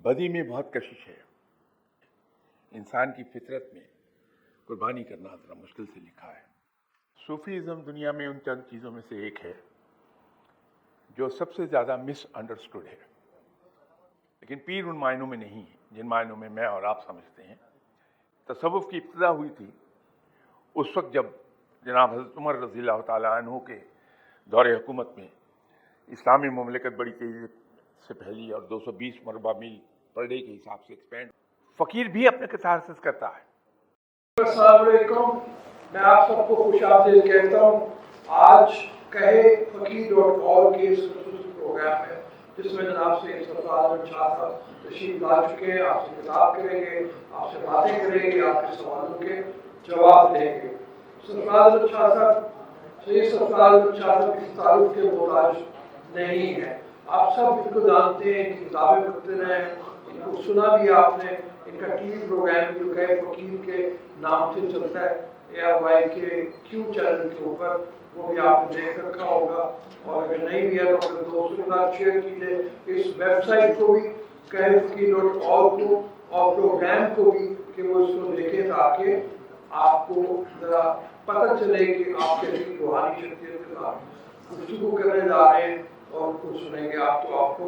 بدی میں بہت کشش ہے. انسان کی فطرت میں قربانی کرنا ذرا مشکل سے لکھا ہے. صوفیزم دنیا میں ان چند چیزوں میں سے ایک ہے جو سب سے زیادہ مس انڈرسٹوڈ ہے، لیکن پیر ان معنوں میں نہیں ہے جن معنوں میں میں اور آپ سمجھتے ہیں. تصوف کی ابتدا ہوئی تھی اس وقت جب جناب حضرت عمر رضی اللہ تعالیٰ عنہ کے دور حکومت میں اسلامی مملکت بڑی تیزی سے پھیلی اور 220 مربع میل پر ڈے کے حساب سے ایکسپینڈ. فقیر بھی اپنے کتارسس کرتا ہے. السلام علیکم. میں آپ سب کو خوش آمدید کہتا ہوں. آج کہے فقیر.org کے پروگرام ہے جس میں جناب سے سرفراز شاہ صاحب تشریف لا چکے ہیں. آپ سے خطاب کریں گے، آپ سے باتیں کریں گے، آپ کے سوالوں کے جواب دیں گے. سرفراز شاہ صاحب، سید سرفراز شاہ صاحب اس تعارف کے محتاج نہیں ہے. آپ سب ان کو جانتے ہیں، ان کی کتابیں پڑھتے رہے ہیں، ان کو سنا بھی آپ نے. ان کا ٹی وی پروگرام جو کہ فقیر کے نام سے چلتا ہے ARY کے کیو چینل کے اوپر، وہ بھی آپ نے دیکھ رکھا ہوگا. اور اگر نہیں بھی ہے تو اپنے دوستوں کے ساتھ شیئر کیجیے. اس ویب سائٹ کو بھی faqir.org کو اور پروگرام کو بھی کہ وہ اس کو دیکھیں تاکہ آپ کو ذرا پتہ چلے کہ آپ کے روحانی شخصیت کے ساتھ گفتگو کرنے جا رہے ہیں اور کچھ سنیں گے. آپ تو آپ کو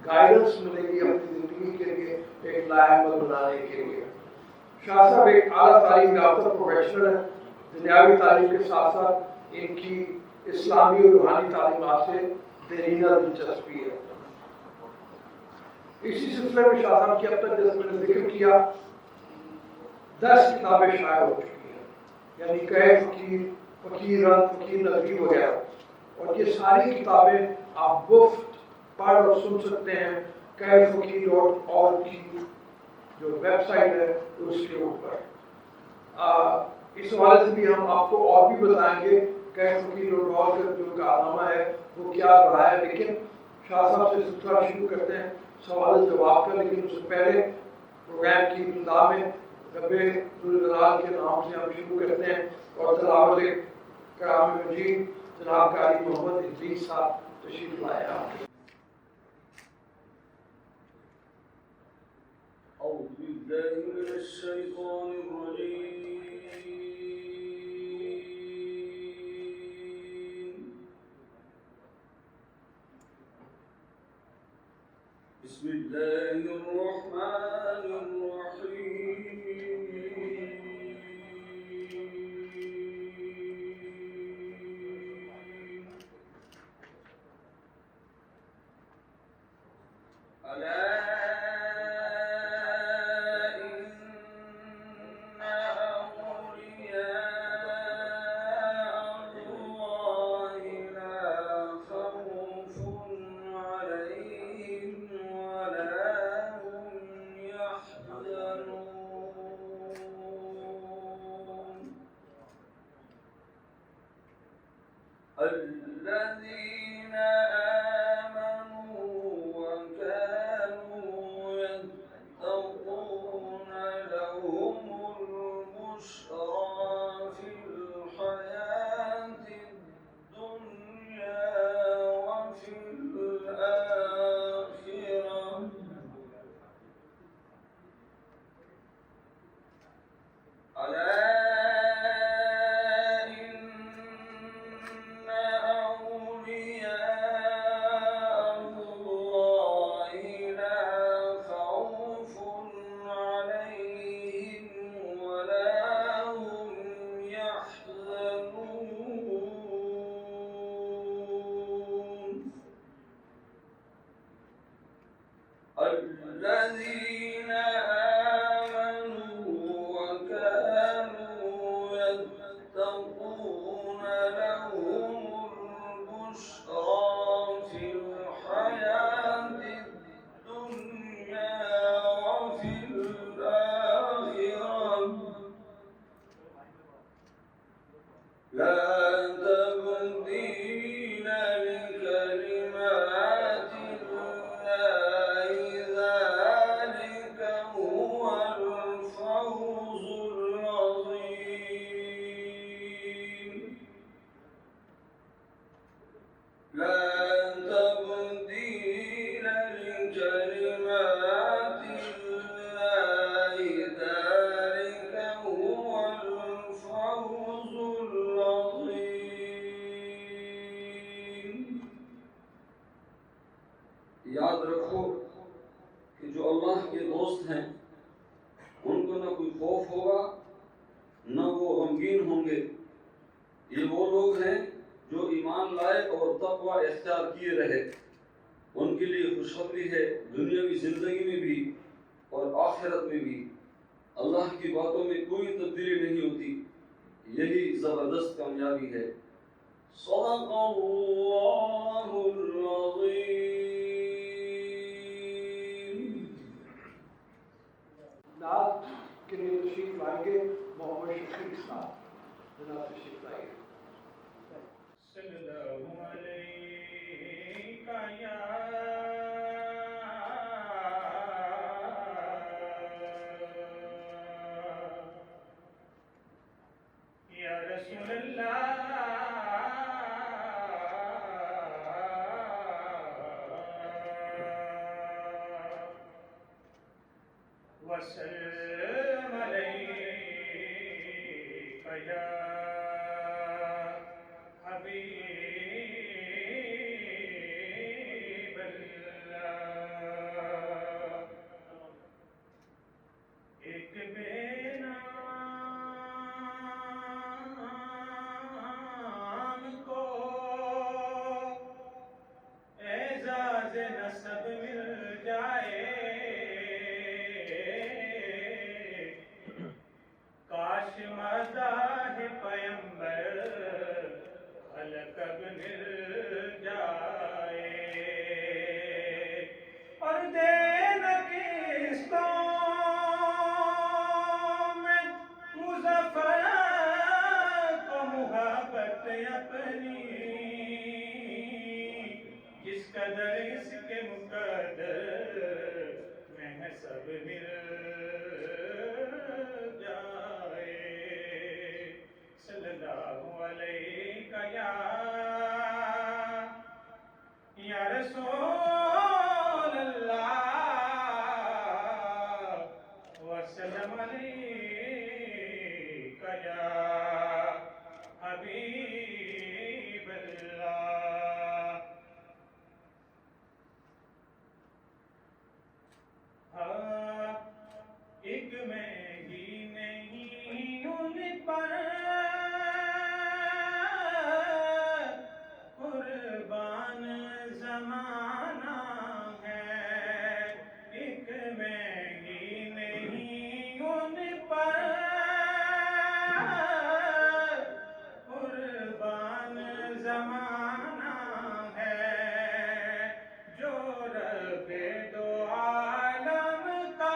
گائیڈنس ملے گی اپنی زندگی کے لیے ایک لاعقل بنانے کے لیے. شاہ صاحب ایک اعلیٰ تعلیم یافتہ پروفیشنل ہے. دنیاوی تعلیم کے ساتھ ساتھ ان کی اسلامی اور روحانی تعلیمات سے دیرینہ دلچسپی ہے. اسی سلسلے میں شاہ صاحب کی اب تک جیسے میں نے ذکر کیا 10 کتابیں شائع ہو چکی ہیں، یعنی کہے فقیر نظری وغیرہ. اور یہ ساری کتابیں آپ مفت پڑھ اور سن سکتے ہیں faqir.org کی جو ویب سائٹ ہے اس کے اوپر. اس حوالے سے بھی ہم آپ کو اور بھی بتائیں گے کہ faqir.org کا جو کارنامہ ہے وہ کیا رہا ہے. لیکن شاہ صاحب سے سلسلہ شروع کرتے ہیں سوال جواب کا. لیکن اس سے پہلے پروگرام کی ابتدا میں رب ذوالجلال کے نام سے ہم شروع کرتے ہیں اور تلاوت کلام مجید جناب قاری محمد ادریس صاحب تشریف لائے. آپ أعوذ بالله من الشيطان الرجيم. بسم الله الرحمن الرحيم. الذين آمنوا وكانوا يتقون لهم البشرى في الحياة الدنيا وفي الآخرة. الذين آمنوا وكانوا يتقون لهم البشرى في الحياة الدنيا وفي الآخرة. لا تبديل لكلمات الله ذلك کہ جو اللہ کے دوست ہیں ان کو نہ کوئی خوف ہوگا نہ وہ غمگین ہوں گے. یہ وہ لوگ ہیں جو ایمان لائے اور تقوی اختیار کیے رہے. ان کے لیے خوشخبری ہے دنیاوی زندگی میں بھی اور آخرت میں بھی. اللہ کی باتوں میں کوئی تبدیلی نہیں ہوتی. یہی زبردست کامیابی ہے. صدق اللہ العظیم. نعت کے لیے تشریف لائیں گے محمد شفیق صاحب. جناب تشریف لائیں. صلی اللہ علیہ یا رسول اللہ وسلم علیک یا حبیب اللہ. ایک بے نام کو اعزاز نسب مل جائے. کاش مداح پیمبر خلق اب مل جائے. اور دینا کس قوم میں مظفر کو محبت اپنی جس قدر اس کے مقدر میں سب مل جائے. صلی اللہ علیہ یا رسول اللہ وسلم علیک یا حبیب اللہ. ہاں ایک میں ہی نہیں ان پر قربان زمانہ ہے. ایک میں ہی نہیں ان پر قربان زمانہ ہے. جو رب دو عالم کا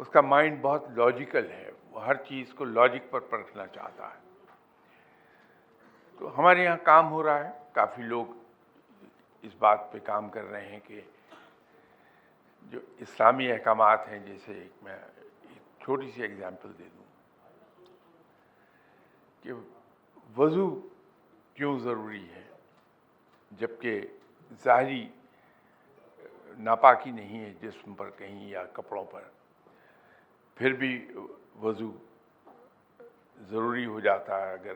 اس کا مائنڈ بہت لاجیکل ہے، وہ ہر چیز کو لاجک پر پرکھنا چاہتا ہے. تو ہمارے یہاں کام ہو رہا ہے، کافی لوگ اس بات پہ کام کر رہے ہیں کہ جو اسلامی احکامات ہیں، جیسے میں ایک چھوٹی سی ایگزامپل دے دوں کہ وضو کیوں ضروری ہے جبکہ ظاہری ناپاکی نہیں ہے جسم پر کہیں یا کپڑوں پر، پھر بھی وضو ضروری ہو جاتا ہے اگر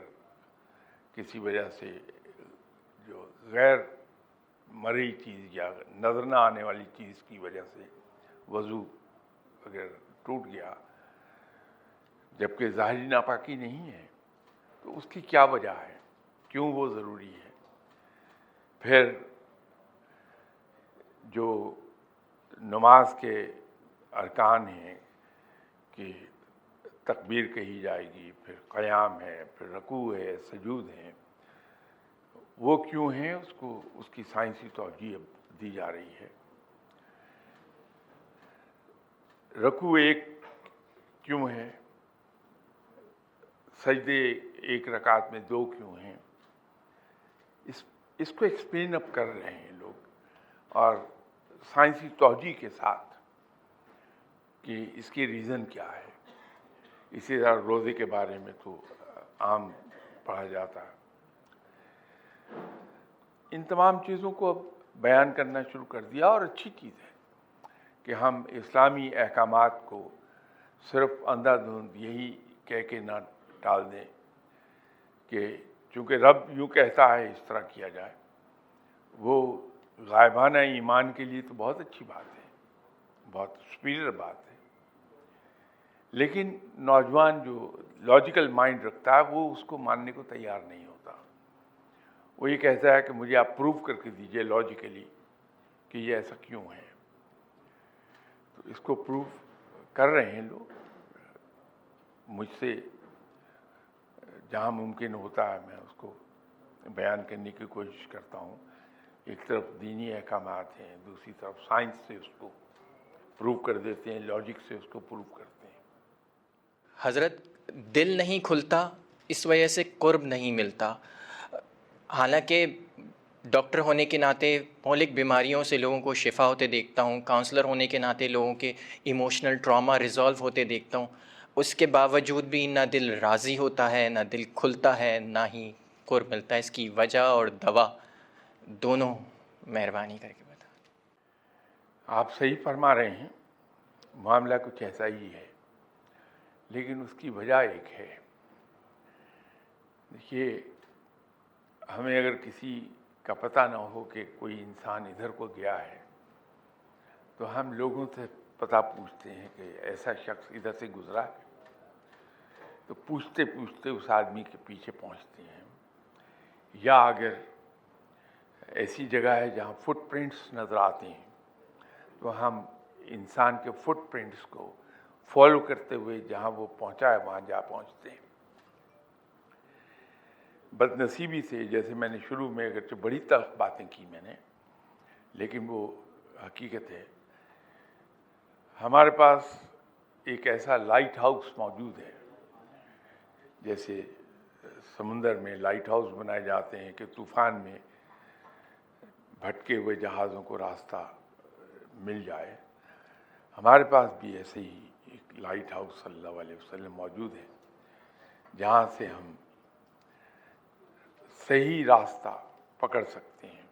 کسی وجہ سے جو غیر مرئی چیز یا نظر نہ آنے والی چیز کی وجہ سے وضو اگر ٹوٹ گیا جبکہ ظاہری ناپاکی نہیں ہے، تو اس کی کیا وجہ ہے، کیوں وہ ضروری ہے. پھر جو نماز کے ارکان ہیں کہ تکبیر کہی جائے گی، پھر قیام ہے، پھر رکوع ہے، سجود ہے، وہ کیوں ہیں، اس کی سائنسی توجیہ دی جا رہی ہے. رکوع ایک کیوں ہے، سجدے ایک رکعت میں 2 کیوں ہیں، اس کو ایکسپلین اپ کر رہے ہیں لوگ، اور سائنسی توجیہ کے ساتھ کہ اس کی ریزن کیا ہے. اسی طرح روزے کے بارے میں تو عام پڑھا جاتا ہے. ان تمام چیزوں کو اب بیان کرنا شروع کر دیا، اور اچھی چیز ہے کہ ہم اسلامی احکامات کو صرف اندھا دھند یہی کہہ کے نہ ٹال دیں کہ چونکہ رب یوں کہتا ہے اس طرح کیا جائے. وہ غائبانہ ایمان کے لیے تو بہت اچھی بات ہے، بہت سپیریئر بات ہے، لیکن نوجوان جو لاجیکل مائنڈ رکھتا ہے وہ اس کو ماننے کو تیار نہیں ہوتا. وہ یہ کہتا ہے کہ مجھے آپ پروف کر کے دیجئے لاجیکلی کہ یہ ایسا کیوں ہے. تو اس کو پروف کر رہے ہیں لوگ. مجھ سے جہاں ممکن ہوتا ہے میں اس کو بیان کرنے کی کوشش کرتا ہوں. ایک طرف دینی احکامات ہیں، دوسری طرف سائنس سے اس کو پروف کر دیتے ہیں، لاجک سے اس کو پروف کرتے ہیں. حضرت، دل نہیں کھلتا، اس وجہ سے قرب نہیں ملتا. حالانکہ ڈاکٹر ہونے کے ناطے مہلک بیماریوں سے لوگوں کو شفا ہوتے دیکھتا ہوں، کاؤنسلر ہونے کے ناطے لوگوں کے ایموشنل ٹراما ریزالو ہوتے دیکھتا ہوں، اس کے باوجود بھی نہ دل راضی ہوتا ہے، نہ دل کھلتا ہے، نہ ہی قرب ملتا ہے. اس کی وجہ اور دوا دونوں مہربانی کر کے بتا. آپ صحیح فرما رہے ہیں، معاملہ کچھ ایسا ہی ہے، لیکن اس کی وجہ ایک ہے. دیکھیے، ہمیں اگر کسی کا پتہ نہ ہو کہ کوئی انسان ادھر کو گیا ہے تو ہم لوگوں سے پتہ پوچھتے ہیں کہ ایسا شخص ادھر سے گزرا ہے، تو پوچھتے پوچھتے اس آدمی کے پیچھے پہنچتے ہیں. یا اگر ایسی جگہ ہے جہاں فٹ پرنٹس نظر آتے ہیں تو ہم انسان کے فٹ پرنٹس کو فالو کرتے ہوئے جہاں وہ پہنچا ہے وہاں جا پہنچتے ہیں. بد نصیبی سے، جیسے میں نے شروع میں اگرچہ بڑی تلخ باتیں کی میں نے، لیکن وہ حقیقت ہے، ہمارے پاس ایک ایسا لائٹ ہاؤس موجود ہے. جیسے سمندر میں لائٹ ہاؤس بنائے جاتے ہیں کہ طوفان میں بھٹکے ہوئے جہازوں کو راستہ مل جائے، ہمارے پاس بھی ایسے ہی ایک لائٹ ہاؤس صلی اللہ علیہ وسلم موجود ہے جہاں سے ہم صحیح راستہ پکڑ سکتے ہیں.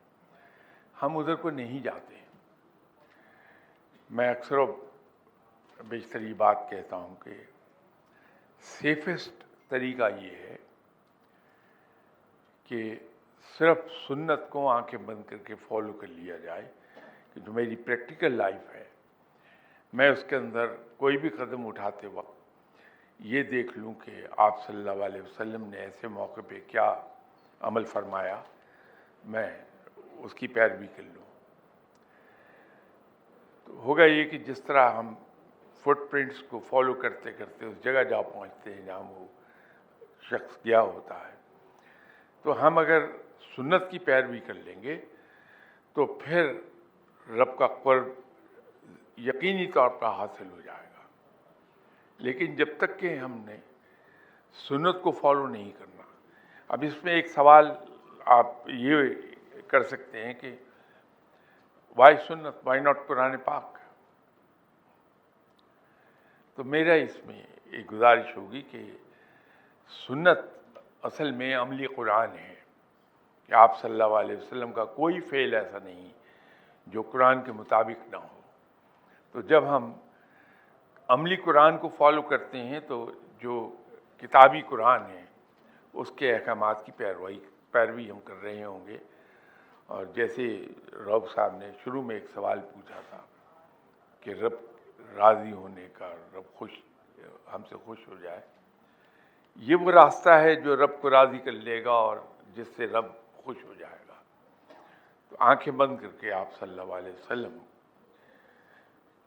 ہم ادھر کو نہیں جاتے. میں اکثر و بیشتر یہ بات کہتا ہوں کہ سیفسٹ طریقہ یہ ہے کہ صرف سنت کو آنکھیں بند کر کے فالو کر لیا جائے. کہ جو میری پریکٹیکل لائف ہے، میں اس کے اندر کوئی بھی قدم اٹھاتے وقت یہ دیکھ لوں کہ آپ صلی اللہ علیہ وسلم نے ایسے موقع پہ کیا عمل فرمایا، میں اس کی پیروی کر لوں. تو ہوگا یہ کہ جس طرح ہم فٹ پرنٹس کو فالو کرتے کرتے اس جگہ جا پہنچتے ہیں جہاں وہ شخص گیا ہوتا ہے، تو ہم اگر سنت کی پیروی کر لیں گے تو پھر رب کا قرب یقینی طور پر حاصل ہو جائے گا. لیکن جب تک کہ ہم نے سنت کو فالو نہیں کرنا. اب اس میں ایک سوال آپ یہ کر سکتے ہیں کہ وائی سنت, وائی ناٹ قرآن پاک. تو میرا اس میں ایک گزارش ہوگی کہ سنت اصل میں عملی قرآن ہے کہ آپ صلی اللہ علیہ وسلم کا کوئی فعل ایسا نہیں جو قرآن کے مطابق نہ ہو. تو جب ہم عملی قرآن کو فالو کرتے ہیں تو جو کتابی قرآن ہے اس کے احکامات کی پیروی ہم کر رہے ہوں گے. اور جیسے رب صاحب نے شروع میں ایک سوال پوچھا تھا کہ رب راضی ہونے کا, رب ہم سے خوش ہو جائے, یہ وہ راستہ ہے جو رب کو راضی کر لے گا اور جس سے رب خوش ہو جائے گا. تو آنکھیں بند کر کے آپ صلی اللہ علیہ وسلم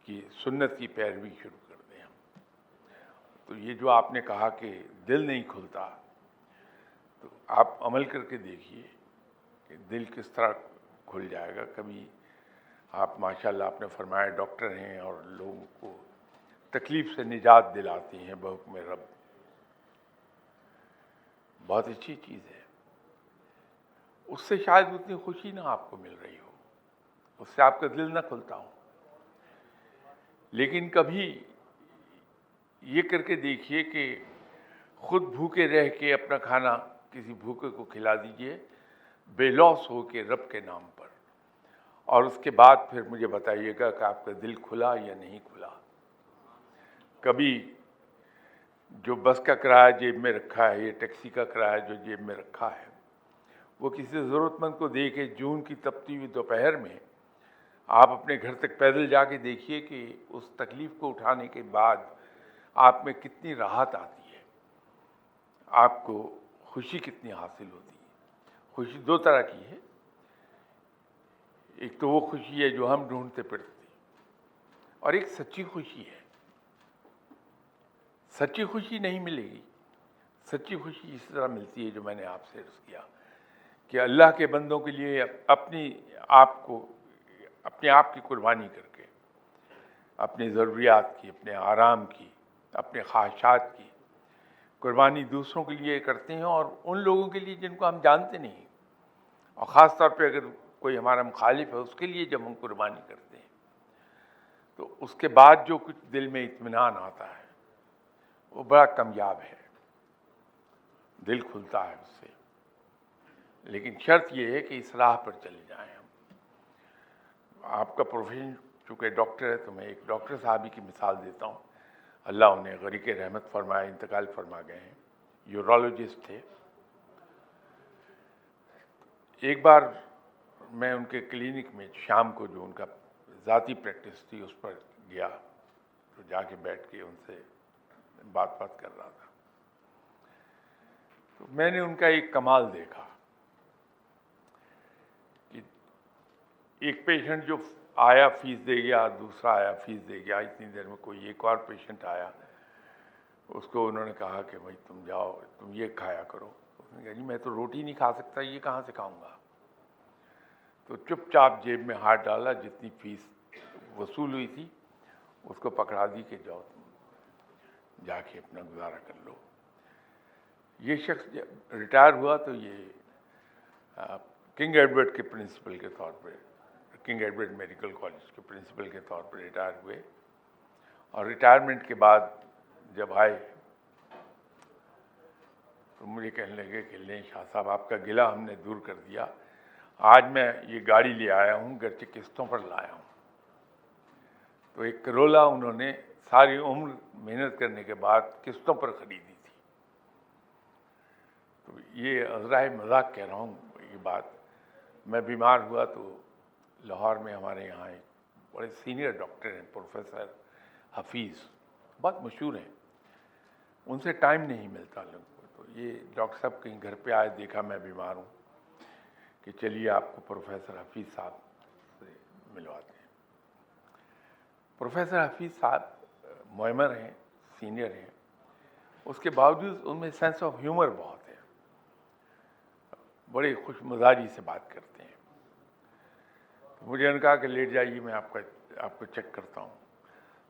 کی سنت کی پیروی شروع کر دیں ہم. تو یہ جو آپ نے کہا کہ دل نہیں کھلتا, تو آپ عمل کر کے دیکھیے کہ دل کس طرح کھل جائے گا. کبھی آپ ماشاءاللہ آپ نے فرمایا ڈاکٹر ہیں اور لوگوں کو تکلیف سے نجات دلاتے ہیں بحکم رب. بہت اچھی چیز ہے. اس سے شاید اتنی خوشی نہ آپ کو مل رہی ہو, اس سے آپ کا دل نہ کھلتا ہو, لیکن کبھی یہ کر کے دیکھیے کہ خود بھوکے رہ کے اپنا کھانا کسی بھوکے کو کھلا دیجئے بے لوث ہو کے رب کے نام پر, اور اس کے بعد پھر مجھے بتائیے گا کہ آپ کا دل کھلا یا نہیں کھلا. کبھی جو بس کا کرایہ جیب میں رکھا ہے, یہ ٹیکسی کا کرایہ جو جیب میں رکھا ہے, وہ کسی ضرورت مند کو دے کے جون کی تپتی ہوئی دوپہر میں آپ اپنے گھر تک پیدل جا کے دیکھیے کہ اس تکلیف کو اٹھانے کے بعد آپ میں کتنی راحت آتی ہے, آپ کو خوشی کتنی حاصل ہوتی ہے. خوشی دو طرح کی ہے, ایک تو وہ خوشی ہے جو ہم ڈھونڈتے پھرتے, اور ایک سچی خوشی ہے. سچی خوشی نہیں ملے گی. سچی خوشی اس طرح ملتی ہے جو میں نے آپ سے عرض کیا کہ اللہ کے بندوں کے لیے اپنے آپ کی قربانی کر کے, اپنی ضروریات کی, اپنے آرام کی, اپنے خواہشات کی قربانی دوسروں کے لیے کرتے ہیں, اور ان لوگوں کے لیے جن کو ہم جانتے نہیں, اور خاص طور پہ اگر کوئی ہمارا مخالف ہے اس کے لیے جب ہم قربانی کرتے ہیں تو اس کے بعد جو کچھ دل میں اطمینان آتا ہے وہ بڑا کامیاب ہے. دل کھلتا ہے اس سے. لیکن شرط یہ ہے کہ اس راہ پر چلے جائیں ہم. آپ کا پروفیشن چونکہ ڈاکٹر ہے تو میں ایک ڈاکٹر صاحبی کی مثال دیتا ہوں. اللہ انہیں غریق رحمت فرمائے, انتقال فرما گئے ہیں. یورولوجسٹ تھے. ایک بار میں ان کے کلینک میں شام کو جو ان کا ذاتی پریکٹس تھی اس پر گیا, تو جا کے بیٹھ کے ان سے بات کر رہا تھا. تو میں نے ان کا ایک کمال دیکھا کہ ایک پیشنٹ جو آیا فیس دے گیا, دوسرا آیا فیس دے گیا, اتنی دیر میں کوئی ایک اور پیشنٹ آیا, اس کو انہوں نے کہا کہ بھائی تم جاؤ, تم یہ کھایا کرو. اس نے کہا جی میں تو روٹی نہیں کھا سکتا, یہ کہاں سے کھاؤں گا. تو چپ چاپ جیب میں ہاتھ ڈالا, جتنی فیس وصول ہوئی تھی اس کو پکڑا دی کہ جاؤ تم جا کے اپنا گزارا کر لو. یہ شخص جب ریٹائر ہوا تو یہ کنگ ایڈورڈ کے پرنسپل کے طور پر, کنگ ایڈورڈ میڈیکل کالج کے پرنسپل کے طور پر ریٹائر ہوئے. اور ریٹائرمنٹ کے بعد جب آئے تو مجھے کہنے لگے کہ لیں شاہ صاحب آپ کا گلہ ہم نے دور کر دیا, آج میں یہ گاڑی لے آیا ہوں, گرچہ قسطوں پر لایا ہوں. تو ایک کرولا انہوں نے ساری عمر محنت کرنے کے بعد قسطوں پر خریدی تھی. تو یہ عذرائے مذاق کہہ رہا ہوں یہ بات. میں بیمار ہوا تو لاہور میں ہمارے یہاں ایک بڑے سینئر ڈاکٹر ہیں پروفیسر حفیظ, بہت مشہور ہیں, ان سے ٹائم نہیں ملتا لوگوں کو. تو یہ ڈاکٹر صاحب کہیں گھر پہ آئے, دیکھا میں بیمار ہوں کہ چلیے آپ کو پروفیسر حفیظ صاحب سے ملواتے ہیں. پروفیسر حفیظ صاحب معمر ہیں, سینئر ہیں, اس کے باوجود ان میں سینس آف ہیومر بہت ہے, بڑے خوش مزاجی سے بات کرتے ہیں. مجھے ان کہا کہ لیٹ جائیے, میں آپ کو چیک کرتا ہوں.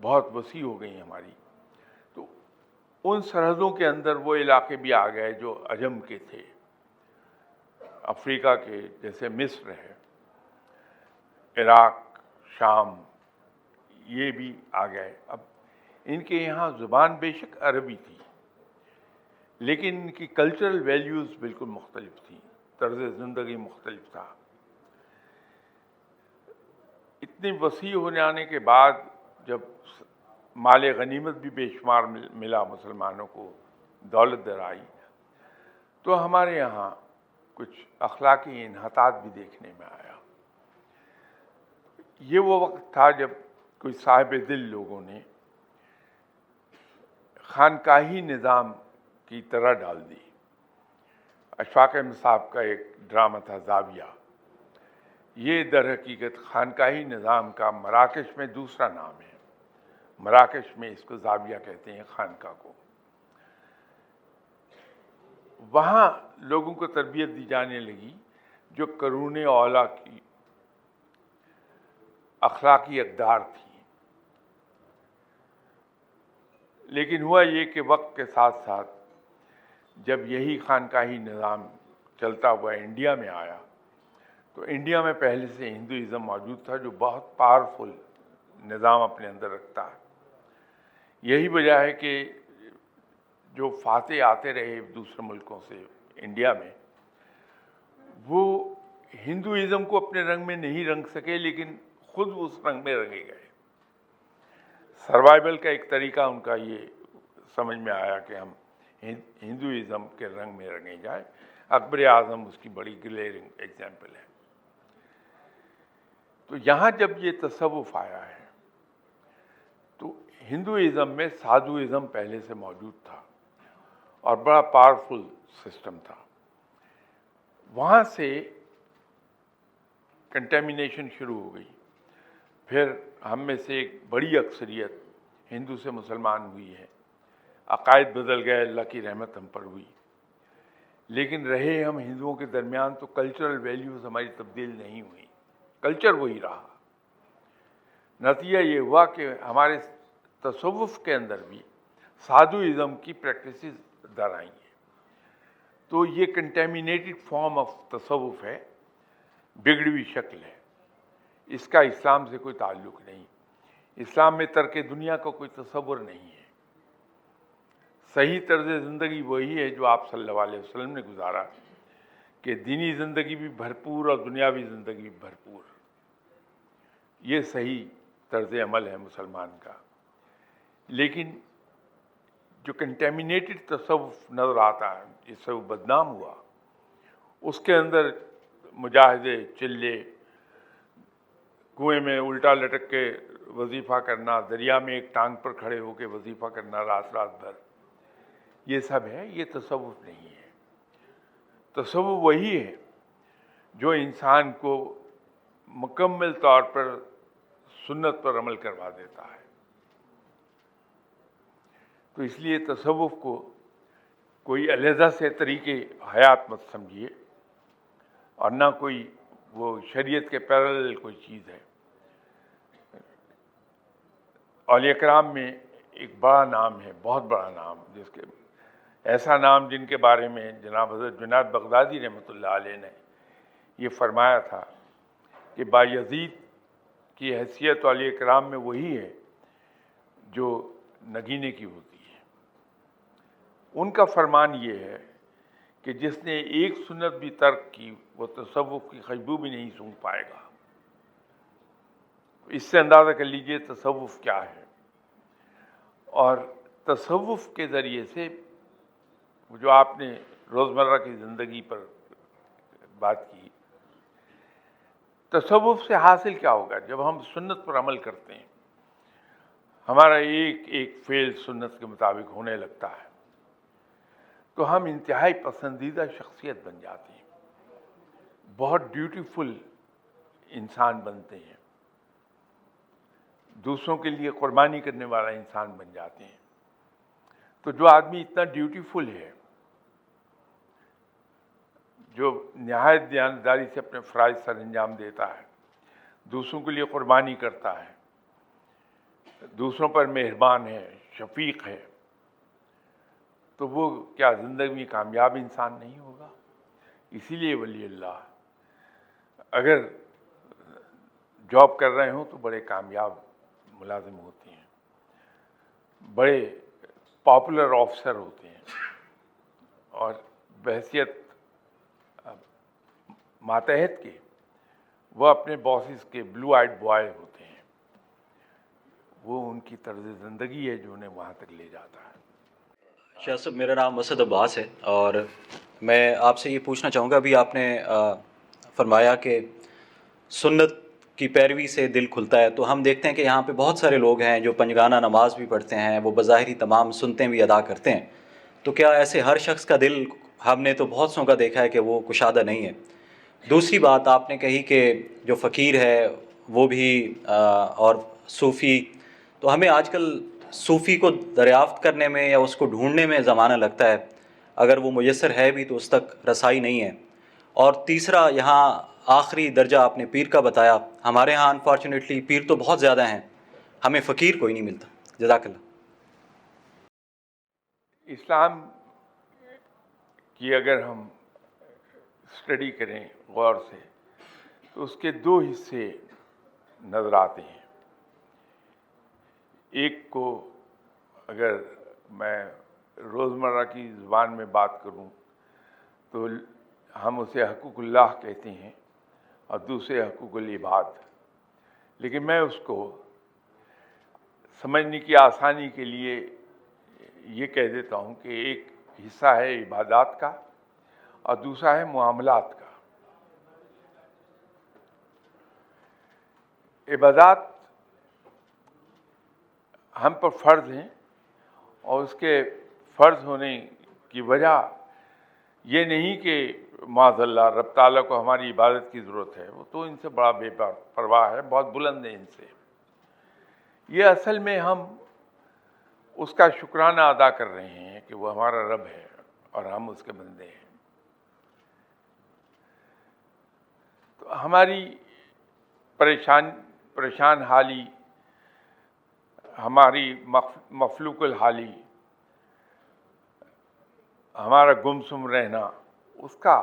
بہت وسیع ہو گئی ہماری. تو ان سرحدوں کے اندر وہ علاقے بھی آ گئے جو عجم کے تھے، افریقہ کے، جیسے مصر ہے، عراق، شام، یہ بھی آ گئے. اب ان کے یہاں زبان بے شک عربی تھی، لیکن ان کی کلچرل ویلیوز بالکل مختلف تھیں، طرز زندگی مختلف تھا. اتنی وسیع ہو جانے کے بعد جب مال غنیمت بھی بے شمار ملا مسلمانوں کو، دولت در آئی، تو ہمارے یہاں کچھ اخلاقی انحطاط بھی دیکھنے میں آیا. یہ وہ وقت تھا جب کوئی صاحب دل لوگوں نے خانقاہی نظام کی طرح ڈال دی. اشفاق احمد صاحب کا ایک ڈرامہ تھا زاویہ، یہ در حقیقت خانقاہی نظام کا مراکش میں دوسرا نام ہے. مراکش میں اس کو زاویہ کہتے ہیں، خانقاہ کو. وہاں لوگوں کو تربیت دی جانے لگی جو قرون اولیٰ کی اخلاقی اقدار تھی. لیکن ہوا یہ کہ وقت کے ساتھ ساتھ جب یہی خانقاہی نظام چلتا ہوا انڈیا میں آیا، تو انڈیا میں پہلے سے ہندوازم موجود تھا جو بہت پاورفل نظام اپنے اندر رکھتا ہے. یہی وجہ ہے کہ جو فاتح آتے رہے دوسرے ملکوں سے انڈیا میں، وہ ہندوازم کو اپنے رنگ میں نہیں رنگ سکے، لیکن خود اس رنگ میں رنگے گئے. سروائیول کا ایک طریقہ ان کا یہ سمجھ میں آیا کہ ہم ہندوازم کے رنگ میں رنگے جائیں. اکبر اعظم اس کی بڑی گلیئرنگ ایگزامپل ہے. تو یہاں جب یہ تصوف آیا ہے تو ہندوازم میں سادھوازم پہلے سے موجود تھا اور بڑا پاورفل سسٹم تھا. وہاں سے کنٹیمنیشن شروع ہو گئی. پھر ہم میں سے ایک بڑی اکثریت ہندو سے مسلمان ہوئی ہے، عقائد بدل گئے، اللہ کی رحمت ہم پر ہوئی. لیکن رہے ہم ہندوؤں کے درمیان تو کلچرل ویلیوز ہماری تبدیل نہیں ہوئی، کلچر وہی رہا. نتیجہ یہ ہوا کہ ہمارے تصوف کے اندر بھی سادھوازم کی پریکٹسز در آئی ہیں. تو یہ کنٹیمنیٹڈ فارم آف تصوف ہے، بگڑی ہوئی شکل ہے. اس کا اسلام سے کوئی تعلق نہیں. اسلام میں ترک دنیا کا کوئی تصور نہیں ہے. صحیح طرز زندگی وہی ہے جو آپ صلی اللہ علیہ وسلم نے گزارا، کہ دینی زندگی بھی بھرپور اور دنیاوی زندگی بھی بھرپور. یہ صحیح طرز عمل ہے مسلمان کا. لیکن جو کنٹیمنیٹڈ تصوف نظر آتا ہے، جس سے وہ بدنام ہوا، اس کے اندر مجاہدے، چلے، کنویں میں الٹا لٹک کے وظیفہ کرنا، دریا میں ایک ٹانگ پر کھڑے ہو کے وظیفہ کرنا رات رات بھر، یہ سب ہے. یہ تصوف نہیں ہے. تصوف وہی ہے جو انسان کو مکمل طور پر سنت پر عمل کروا دیتا ہے. تو اس لیے تصوف کو کوئی علیحدہ سے طریقے حیات مت سمجھیے، اور نہ کوئی وہ شریعت کے پیرالل کوئی چیز ہے. اولیاء کرام میں ایک بڑا نام ہے، بہت بڑا نام، جس کے ایسا نام جن کے بارے میں جناب حضرت جنید بغدادی رحمۃ اللہ علیہ نے یہ فرمایا تھا کہ بایزید کی حیثیت اولیاء کرام میں وہی ہے جو نگینے کی ہوتی ہے. ان کا فرمان یہ ہے کہ جس نے ایک سنت بھی ترک کی وہ تصوف کی خوشبو بھی نہیں سونگھ پائے گا. اس سے اندازہ کر لیجئے تصوف کیا ہے. اور تصوف کے ذریعے سے جو آپ نے روزمرہ کی زندگی پر بات کی، تصوف سے حاصل کیا ہوگا؟ جب ہم سنت پر عمل کرتے ہیں، ہمارا ایک ایک فعل سنت کے مطابق ہونے لگتا ہے، تو ہم انتہائی پسندیدہ شخصیت بن جاتے ہیں، بہت ڈیوٹیفل انسان بنتے ہیں، دوسروں کے لیے قربانی کرنے والا انسان بن جاتے ہیں. تو جو آدمی اتنا ڈیوٹیفل ہے، جو نہایت دیانتداری سے اپنے فرائض سر انجام دیتا ہے، دوسروں کے لیے قربانی کرتا ہے، دوسروں پر مہربان ہے, شفیق ہے, تو وہ کیا زندگی میں کامیاب انسان نہیں ہوگا؟ اسی لیے ولی اللہ اگر جاب کر رہے ہوں تو بڑے کامیاب ملازم ہوتے ہیں, بڑے پاپولر آفیسر ہوتے ہیں, اور بحیثیت ماتحت کے وہ اپنے باسز کے بلو آئیڈ بوائے ہوتے ہیں. وہ ان کی طرز زندگی ہے جو انہیں وہاں تک لے جاتا ہے. شاہ صاحب, میرا نام اسد عباس ہے, اور میں آپ سے یہ پوچھنا چاہوں گا, ابھی آپ نے فرمایا کہ سنت کی پیروی سے دل کھلتا ہے, تو ہم دیکھتے ہیں کہ یہاں پہ بہت سارے لوگ ہیں جو پنجگانہ نماز بھی پڑھتے ہیں, وہ بظاہری تمام سنتیں بھی ادا کرتے ہیں, تو کیا ایسے ہر شخص کا دل, ہم نے تو بہت سوں کا دیکھا ہے کہ وہ کشادہ نہیں ہے. دوسری بات آپ نے کہی کہ جو فقیر ہے وہ بھی اور صوفی, تو ہمیں آج کل صوفی کو دریافت کرنے میں یا اس کو ڈھونڈنے میں زمانہ لگتا ہے, اگر وہ میسر ہے بھی تو اس تک رسائی نہیں ہے. اور تیسرا, یہاں آخری درجہ آپ نے پیر کا بتایا, ہمارے ہاں انفارچونیٹلی پیر تو بہت زیادہ ہیں, ہمیں فقیر کوئی نہیں ملتا. جزاک اللہ. اسلام کی اگر ہم اسٹڈی کریں غور سے تو اس کے دو حصے نظر آتے ہیں. ایک کو اگر میں روزمرہ کی زبان میں بات کروں تو ہم اسے حقوق اللہ کہتے ہیں, اور دوسرے حقوق العباد. لیکن میں اس کو سمجھنے کی آسانی کے لیے یہ کہہ دیتا ہوں کہ ایک حصہ ہے عبادات کا اور دوسرا ہے معاملات کا. عبادات ہم پر فرض ہیں, اور اس کے فرض ہونے کی وجہ یہ نہیں کہ معاذ اللہ رب تعالیٰ کو ہماری عبادت کی ضرورت ہے, وہ تو ان سے بڑا بے پرواہ ہے, بہت بلند ہے ان سے. یہ اصل میں ہم اس کا شکرانہ ادا کر رہے ہیں کہ وہ ہمارا رب ہے اور ہم اس کے بندے ہیں. تو ہماری پریشان حالی, ہماری مفلوق الحالی, ہمارا گمسم رہنا, اس کا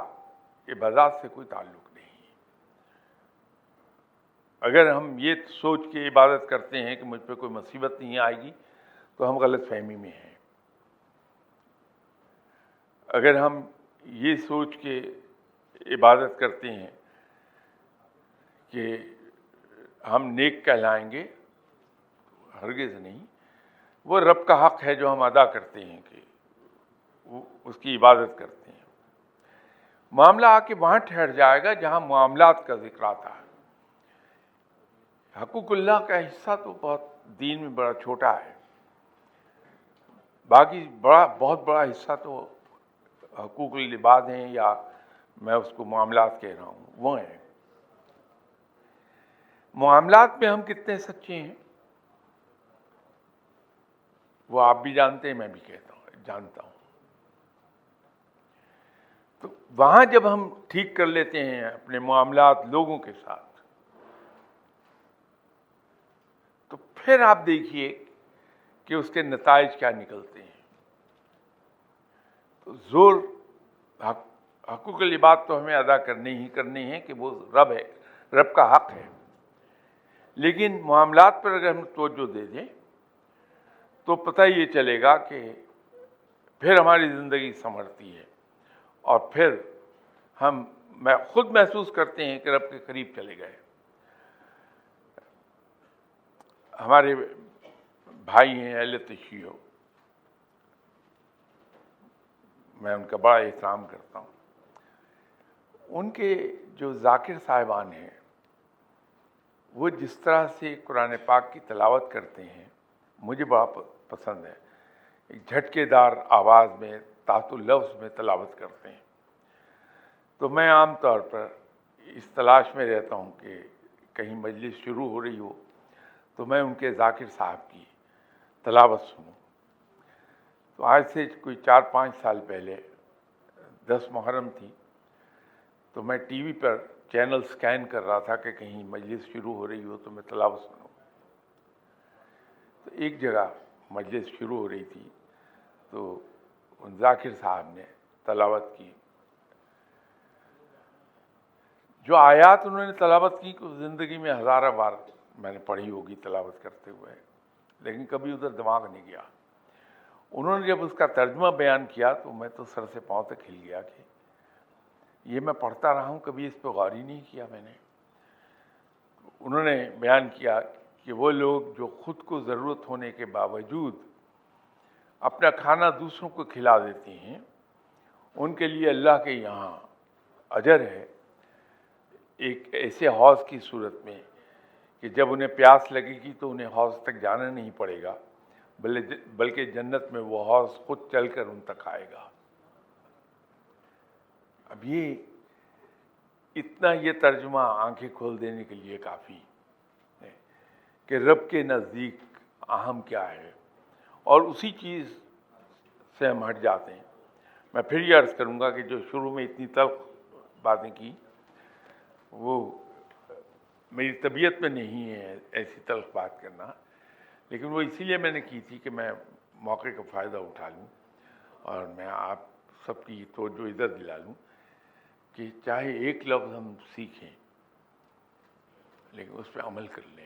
عبادات سے کوئی تعلق نہیں. اگر ہم یہ سوچ کے عبادت کرتے ہیں کہ مجھ پہ کوئی مصیبت نہیں آئے گی تو ہم غلط فہمی میں ہیں. اگر ہم یہ سوچ کے عبادت کرتے ہیں کہ ہم نیک کہلائیں گے, ہرگز نہیں. وہ رب کا حق ہے جو ہم ادا کرتے ہیں کہ وہ اس کی عبادت کرتے ہیں. معاملہ آ کے وہاں ٹھہر جائے گا جہاں معاملات کا ذکر آتا ہے. حقوق اللہ کا حصہ تو بہت دین میں بڑا چھوٹا ہے, باقی بہت بڑا حصہ تو حقوق العباد ہیں, یا میں اس کو معاملات کہہ رہا ہوں, وہ ہیں. معاملات میں ہم کتنے سچے ہیں وہ آپ بھی جانتے ہیں, میں بھی جانتا ہوں. تو وہاں جب ہم ٹھیک کر لیتے ہیں اپنے معاملات لوگوں کے ساتھ, تو پھر آپ دیکھیے کہ اس کے نتائج کیا نکلتے ہیں. تو زور حقوق العباد تو ہمیں ادا کرنے ہیں کہ وہ رب ہے, رب کا حق ہے. لیکن معاملات پر اگر ہم توجہ دے دیں تو پتہ یہ چلے گا کہ پھر ہماری زندگی سنورتی ہے, اور پھر ہم خود محسوس کرتے ہیں کہ رب کے قریب چلے گئے. ہمارے بھائی ہیں اہل تشیع, میں ان کا بڑا احترام کرتا ہوں. ان کے جو ذاکر صاحبان ہیں وہ جس طرح سے قرآن پاک کی تلاوت کرتے ہیں مجھے بڑا پسند ہے. ایک جھٹکے دار آواز میں تحت اللفظ میں تلاوت کرتے ہیں. تو میں عام طور پر اس تلاش میں رہتا ہوں کہ کہیں مجلس شروع ہو رہی ہو تو میں ان کے ذاکر صاحب کی تلاوت سنوں. تو آج سے کوئی 4-5 سال پہلے 10 محرم تھی, تو میں ٹی وی پر چینل سکین کر رہا تھا کہ کہیں مجلس شروع ہو رہی ہو تو میں تلاوت سنوں. تو ایک جگہ مجلس شروع ہو رہی تھی تو ذاکر صاحب نے تلاوت کی. جو آیات انہوں نے تلاوت کی زندگی میں ہزارہ بار میں نے پڑھی ہوگی تلاوت کرتے ہوئے, لیکن کبھی ادھر دماغ نہیں گیا. انہوں نے جب اس کا ترجمہ بیان کیا تو میں تو سر سے پاؤں تک ہل گیا کہ یہ میں پڑھتا رہا ہوں, کبھی اس پہ غور ہی نہیں کیا میں نے. انہوں نے بیان کیا کہ وہ لوگ جو خود کو ضرورت ہونے کے باوجود اپنا کھانا دوسروں کو کھلا دیتے ہیں, ان کے لیے اللہ کے یہاں اجر ہے ایک ایسے حوض کی صورت میں کہ جب انہیں پیاس لگے گی تو انہیں حوض تک جانا نہیں پڑے گا, بلکہ جنت میں وہ حوض خود چل کر ان تک آئے گا. اب یہ اتنا یہ ترجمہ آنکھیں کھول دینے کے لیے کافی ہے کہ رب کے نزدیک اہم کیا ہے, اور اسی چیز سے ہم ہٹ جاتے ہیں. میں پھر یہ عرض کروں گا کہ جو شروع میں اتنی تلخ باتیں کی وہ میری طبیعت میں نہیں ہے ایسی تلخ بات کرنا, لیکن وہ اسی لیے میں نے کی تھی کہ میں موقع کا فائدہ اٹھا لوں اور میں آپ سب کی توجہ ادھر دلا لوں کہ چاہے ایک لفظ ہم سیکھیں لیکن اس پہ عمل کر لیں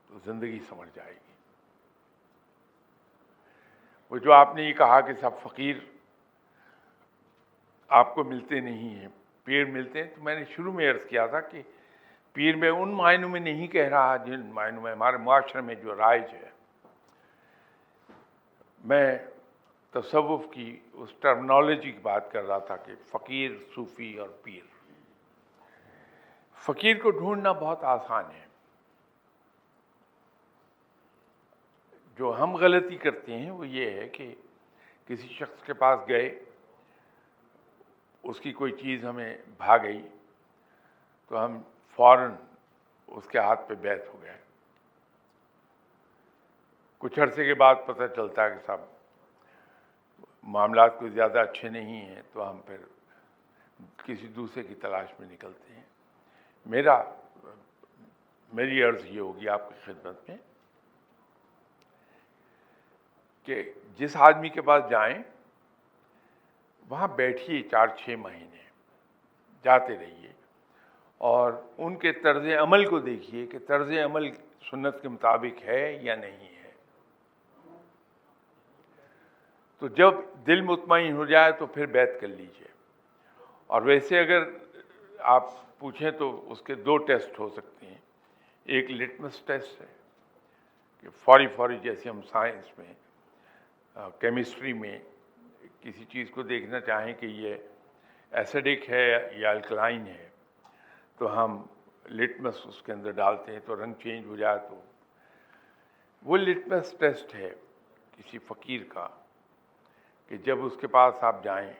تو زندگی سمجھ جائے گی. وہ جو آپ نے یہ کہا کہ سب فقیر آپ کو ملتے نہیں ہیں, پیر ملتے ہیں, تو میں نے شروع میں عرض کیا تھا کہ پیر میں ان معنوں میں نہیں کہہ رہا جن معنوں میں ہمارے معاشرے میں جو رائج ہے. میں تصوف کی اس ٹرمنالوجی کی بات کر رہا تھا کہ فقیر, صوفی اور پیر. فقیر کو ڈھونڈنا بہت آسان ہے. جو ہم غلطی کرتے ہیں وہ یہ ہے کہ کسی شخص کے پاس گئے, اس کی کوئی چیز ہمیں بھا گئی تو ہم فوراً اس کے ہاتھ پہ بیعت ہو گئے. کچھ عرصے کے بعد پتہ چلتا ہے کہ صاحب معاملات کوئی زیادہ اچھے نہیں ہیں, تو ہم پھر کسی دوسرے کی تلاش میں نکلتے ہیں. میری عرض یہ ہوگی آپ کی خدمت میں کہ جس آدمی کے پاس جائیں وہاں بیٹھیے 4-6 مہینے, جاتے رہیے اور ان کے طرز عمل کو دیکھیے کہ طرز عمل سنت کے مطابق ہے یا نہیں ہے. تو جب دل مطمئن ہو جائے تو پھر بیعت کر لیجیے. اور ویسے اگر آپ پوچھیں تو اس کے 2 ٹیسٹ ہو سکتے ہیں. ایک لٹمس ٹیسٹ ہے کہ فوری جیسے ہم سائنس میں کیمسٹری میں کسی چیز کو دیکھنا چاہیں کہ یہ ایسیڈک ہے یا الکلائن ہے, تو ہم لٹمس اس کے اندر ڈالتے ہیں تو رنگ چینج ہو جائے. تو وہ لٹمس ٹیسٹ ہے کسی فقیر کا کہ جب اس کے پاس آپ جائیں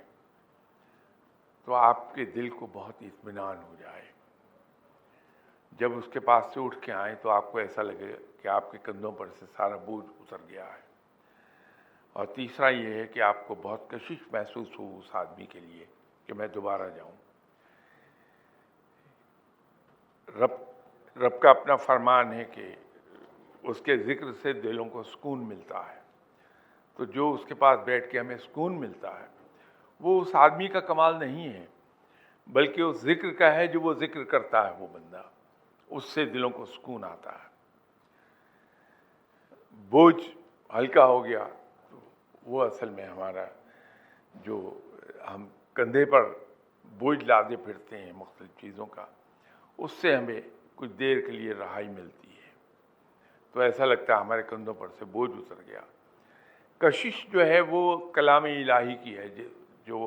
تو آپ کے دل کو بہت اطمینان ہو جائے. جب اس کے پاس سے اٹھ کے آئیں تو آپ کو ایسا لگے کہ آپ کے کندھوں پر سے سارا بوجھ اتر گیا ہے. اور تیسرا یہ ہے کہ آپ کو بہت کشش محسوس ہو اس آدمی کے لیے کہ میں دوبارہ جاؤں. رب کا اپنا فرمان ہے کہ اس کے ذکر سے دلوں کو سکون ملتا ہے. تو جو اس کے پاس بیٹھ کے ہمیں سکون ملتا ہے وہ اس آدمی کا کمال نہیں ہے, بلکہ اس ذکر کا ہے جو وہ ذکر کرتا ہے. وہ بندہ, اس سے دلوں کو سکون آتا ہے. بوجھ ہلکا ہو گیا تو وہ اصل میں ہمارا جو ہم کندھے پر بوجھ لادے پھرتے ہیں مختلف چیزوں کا, اس سے ہمیں کچھ دیر کے لیے رہائی ملتی ہے. تو ایسا لگتا ہے ہمارے کندھوں پر سے بوجھ اتر گیا. کشش جو ہے وہ کلام الہی کی ہے, جو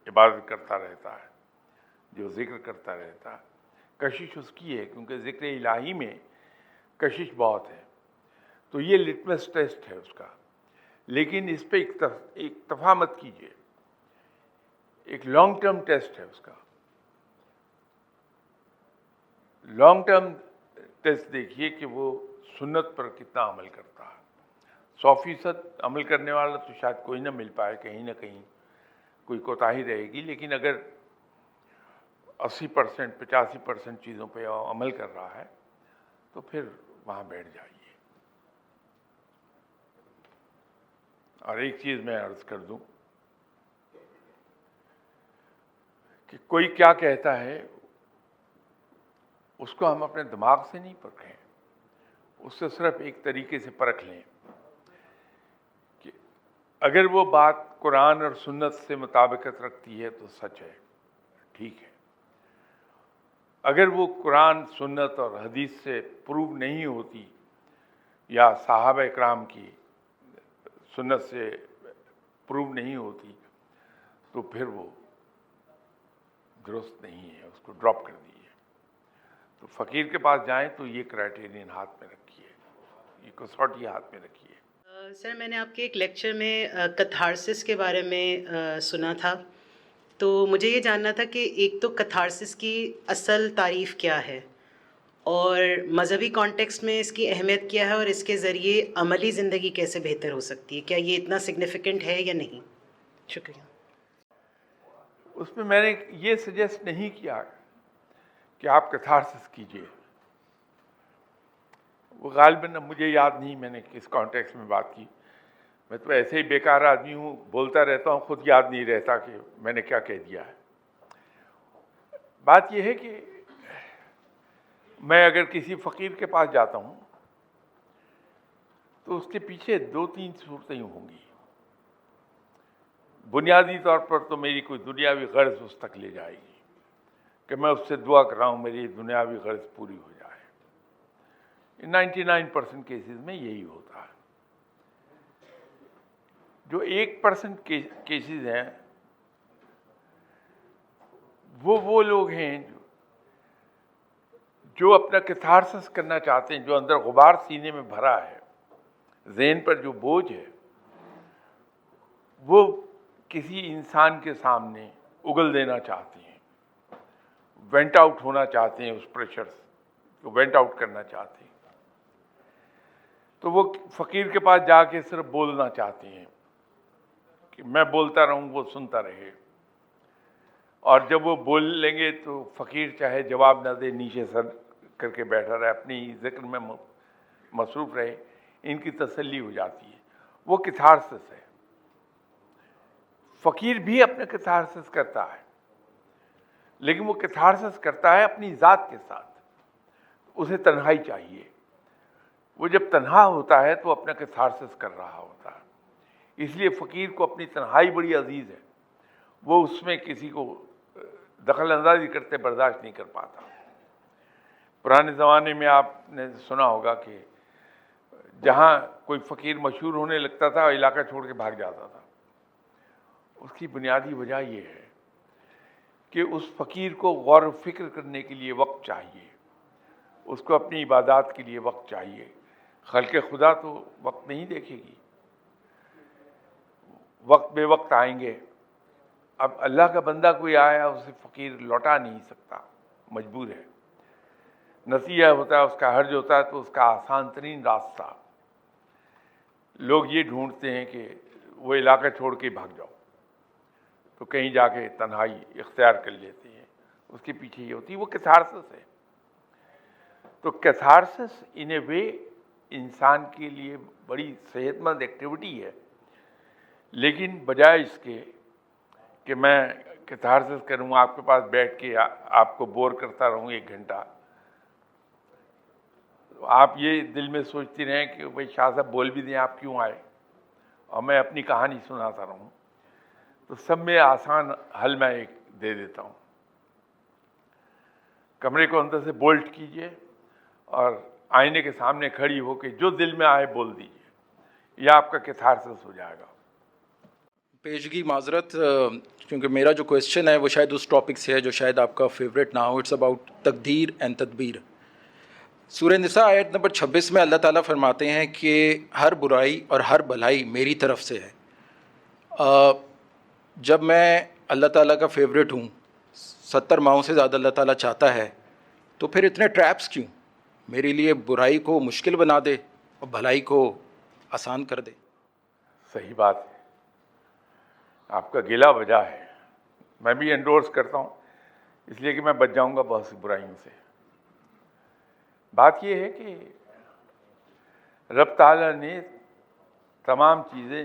عبادت کرتا رہتا ہے, جو ذکر کرتا رہتا ہے. کشش اس کی ہے کیونکہ ذکر الہی میں کشش بہت ہے. تو یہ لٹمس ٹیسٹ ہے اس کا. لیکن اس پہ اکتفا مت کیجیے, ایک لانگ ٹرم ٹیسٹ ہے اس کا. لانگ ٹرم ٹیسٹ دیکھیے کہ وہ سنت پر کتنا عمل کرتا ہے. 100% عمل کرنے والا تو شاید کوئی نہ مل پائے, کہیں نہ کہیں کوئی کوتاہی رہے گی. لیکن اگر 80%, 85% چیزوں پہ عمل کر رہا ہے تو پھر وہاں بیٹھ جائیے. اور ایک چیز میں عرض کر دوں کہ کوئی کیا کہتا ہے اس کو ہم اپنے دماغ سے نہیں پرکھیں، اس سے صرف ایک طریقے سے پرکھ لیں کہ اگر وہ بات قرآن اور سنت سے مطابقت رکھتی ہے تو سچ ہے، ٹھیک ہے۔ اگر وہ قرآن، سنت اور حدیث سے پروو نہیں ہوتی یا صحابہ اکرام کی سنت سے پروو نہیں ہوتی تو پھر وہ درست نہیں ہے، اس کو ڈراپ کر دیجیے۔ تو فقیر کے پاس جائیں تو یہ کرائٹیرین ہاتھ میں رکھیے، یہ کسوٹی ہاتھ میں رکھیے۔ سر، میں نے آپ کے ایک لیکچر میں کتھارسس کے بارے میں سنا تھا، تو مجھے یہ جاننا تھا کہ ایک تو کتھارسس کی اصل تعریف کیا ہے اور مذہبی کانٹیکسٹ میں اس کی اہمیت کیا ہے اور اس کے ذریعے عملی زندگی کیسے بہتر ہو سکتی ہے؟ کیا یہ اتنا سگنیفیکنٹ ہے یا نہیں؟ شکریہ۔ اس میں میں نے یہ سجیسٹ نہیں کیا کہ آپ کتھارسس کیجئے، وہ غالباً مجھے یاد نہیں میں نے کس کانٹیکسٹ میں بات کی، میں تو ایسے ہی بیکار آدمی ہوں، بولتا رہتا ہوں، خود یاد نہیں رہتا کہ میں نے کیا کہہ دیا ہے۔ بات یہ ہے کہ میں اگر کسی فقیر کے پاس جاتا ہوں تو اس کے پیچھے 2-3 صورتیں ہوں گی۔ بنیادی طور پر تو میری کوئی دنیاوی غرض اس تک لے جائے گی کہ میں اس سے دعا کر رہا ہوں میری دنیاوی غرض پوری ہو جائے۔ 99% کیسز میں یہی ہوتا ہے۔ جو 1% کیسز ہیں وہ لوگ ہیں جو اپنا کتھارسس کرنا چاہتے ہیں، جو اندر غبار سینے میں بھرا ہے، ذہن پر جو بوجھ ہے، وہ کسی انسان کے سامنے اگل دینا چاہتے ہیں، وینٹ آؤٹ ہونا چاہتے ہیں، اس پریشر کو وینٹ آؤٹ کرنا چاہتے ہیں۔ تو وہ فقیر کے پاس جا کے صرف بولنا چاہتے ہیں کہ میں بولتا رہوں، وہ سنتا رہے، اور جب وہ بول لیں گے تو فقیر چاہے جواب نہ دے، نیچے سر کر کے بیٹھا رہے، اپنی ذکر میں مصروف رہے، ان کی تسلی ہو جاتی ہے۔ وہ کتھارسس ہے۔ فقیر بھی اپنا کتھارسس کرتا ہے، لیکن وہ کتھارسس کرتا ہے اپنی ذات کے ساتھ، اسے تنہائی چاہیے۔ وہ جب تنہا ہوتا ہے تو اپنا کتھارسس کر رہا ہوتا ہے۔ اس لیے فقیر کو اپنی تنہائی بڑی عزیز ہے، وہ اس میں کسی کو دخل اندازی کرتے برداشت نہیں کر پاتا۔ پرانے زمانے میں آپ نے سنا ہوگا کہ جہاں کوئی فقیر مشہور ہونے لگتا تھا علاقہ چھوڑ کے بھاگ جاتا تھا۔ اس کی بنیادی وجہ یہ ہے کہ اس فقیر کو غور و فکر کرنے کے لیے وقت چاہیے، اس کو اپنی عبادات کے لیے وقت چاہیے۔ خلق خدا تو وقت نہیں دیکھے گی، وقت بے وقت آئیں گے۔ اب اللہ کا بندہ کوئی آیا، اسے فقیر لوٹا نہیں سکتا، مجبور ہے۔ نتیجہ ہوتا ہے، اس کا حرج ہوتا ہے تو اس کا آسان ترین راستہ لوگ یہ ڈھونڈتے ہیں کہ وہ علاقہ چھوڑ کے بھاگ جاؤ، تو کہیں جا کے تنہائی اختیار کر لیتے ہیں۔ اس کے پیچھے یہ ہوتی ہے، وہ کیتھارسس ہے۔ تو کیتھارسس ان اے وے انسان کے لیے بڑی صحت مند ایکٹیویٹی ہے، لیکن بجائے اس کے کہ میں کیتھارسس کروں، آپ کے پاس بیٹھ کے آپ کو بور کرتا رہوں 1 گھنٹہ، آپ یہ دل میں سوچتے رہیں کہ بھائی شاہ صاحب بول بھی دیں آپ کیوں آئے، اور میں اپنی کہانی سناتا رہوں، تو سب میں آسان حل میں ایک دے دیتا ہوں۔ کمرے کو اندر سے بولٹ کیجئے اور آئینے کے سامنے کھڑی ہو کے جو دل میں آئے بول دیجئے، یہ آپ کا کیتھارسس ہو جائے گا۔ پیشگی معذرت، کیونکہ میرا جو کویسچن ہے وہ شاید اس ٹاپک سے ہے جو شاید آپ کا فیوریٹ نہ ہو۔ اٹس اباؤٹ تقدیر اینڈ تدبیر۔ سورہ نساء آیت نمبر 26 میں اللہ تعالیٰ فرماتے ہیں کہ ہر برائی اور ہر بھلائی میری طرف سے ہے۔ جب میں اللہ تعالیٰ کا فیوریٹ ہوں، 70 ماہوں سے زیادہ اللہ تعالیٰ چاہتا ہے، تو پھر اتنے ٹریپس کیوں؟ میرے لیے برائی کو مشکل بنا دے اور بھلائی کو آسان کر دے۔ صحیح بات ہے، آپ کا گلا وجہ ہے، میں بھی انڈورس کرتا ہوں، اس لیے کہ میں بچ جاؤں گا بہت سی برائیوں سے۔ بات یہ ہے کہ رب تعالیٰ نے تمام چیزیں